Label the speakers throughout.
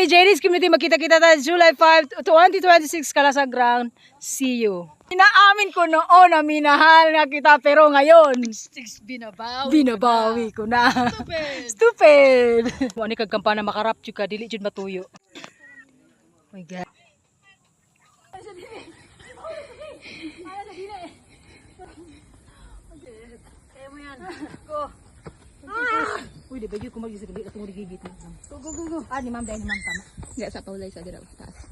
Speaker 1: Anyway, JD's Community, magkita-kita tayo July 5, 2026, Kalasag Ground. See you. Inaamin ko noon na minahal nga kita, pero ngayon, binabawi ko na. Stupid! Ano kagkampana makarap ka, dili jud matuyo. Oh my God. Uy, di ba yun kung mag-isip ulit at gigit mo. Go. Ah, ni ma'am dahil ni ma'am tama.
Speaker 2: Hindi, sa paulay sa diraw. Taas.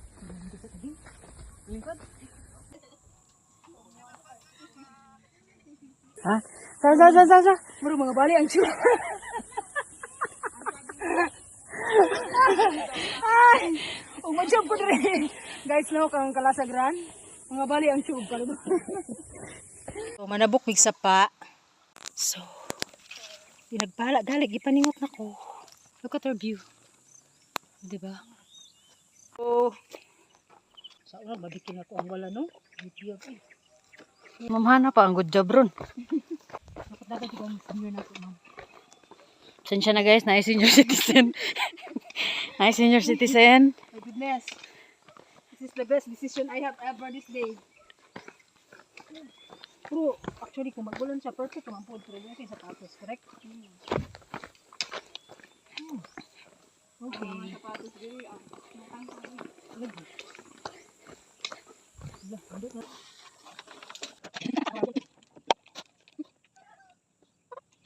Speaker 1: Lingkod. Ha? Sa. Muro mga bali ang tube. Ay! Umadjab ko rin. Guys, no, kang kalasagran. Mga bali ang tube. So, manabok mig sapa. So, pinagpala, galig, ipaningot na ko. Look at our view. Diba? So, sa una, babikin ako ang wala, no? Mamhana pa, ang good job ron. Dapat ikaw ang senior na po, ma'am. Sensya na guys, na senior citizen. Na senior citizen. My goodness. This is the best decision I have ever this day. Pero, actually, kung magulon siya, perfect naman po. Pero yun sa tapos, correct? Okay.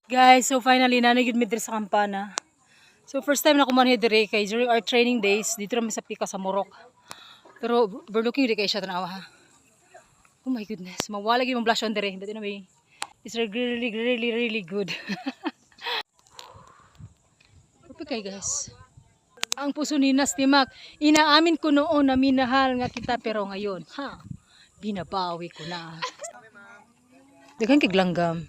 Speaker 1: Guys, so finally, nanagid mi diri sa kampana. So, first time na kumanhi diri kay during our training days, dito naman sa Pika sa Morok. Pero, overlooking diri kay siya tanawa ha. Oh my goodness, mawalag yung blush on diri. But anyway, it's really good. Perfect kay guys. Ang puso ni Nastimak, inaamin ko noon na minahal nga kita pero ngayon, binabawi ko na. Daghang kiglanggam.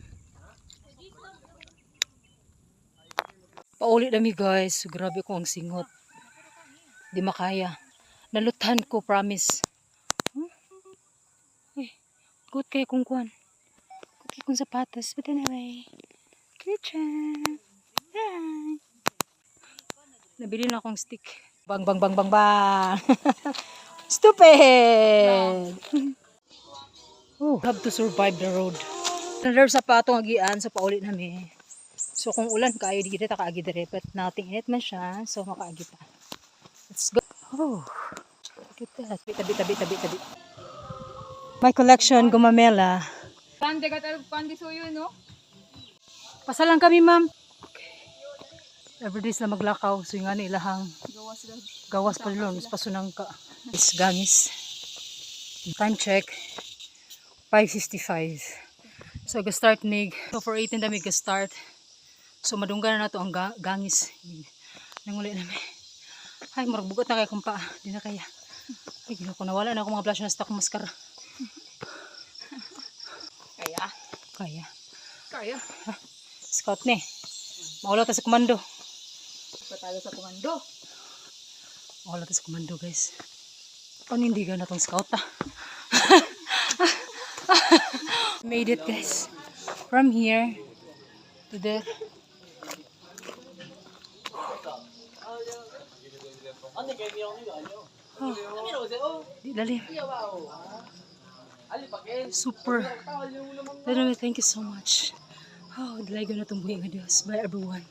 Speaker 1: Paulit nami guys, grabe ko ang singot. Di makaya. Naluthan ko, promise. Good kay kung kuan. Good kay kung sapatos. But anyway, good job. Bye. Nabili na akong stick. Bang. Stupid! Oh, have to survive the road. Nalar sa patong agian, so paulit namin. So kung ulan kayo, di kita kaagi dire. But nothing in it man siya, so makaagi pa. Let's go. Oh, look at that. Tabi. My collection, gumamela.
Speaker 2: Pande ka tayo, pande suyo, no?
Speaker 1: Pasalang kami, ma'am. Everyday sila maglakaw. So yung nga ilahang gawas pa lulong. Pasunang ka. It's gangis. Time check. 5:55. So ga-start nig. So for 18 dami ga-start. So madunggan na to ang gangis. Nanguli namin. Ay, maragbugot na kaya kung pa. Di na kaya. Ay, gino ko nawala na ako mga blush na stock maskara. Kaya. Scout ni. Maulaw ta sa komando.
Speaker 2: Patalo sa komando.
Speaker 1: Maulaw ta sa komando guys. Panindigan na tong scout ta. Made it guys. From here to there. Oh, di lalim. Super. Thank you so much. Oh, dalaga na itong buhay ng Diyos. Bye everyone.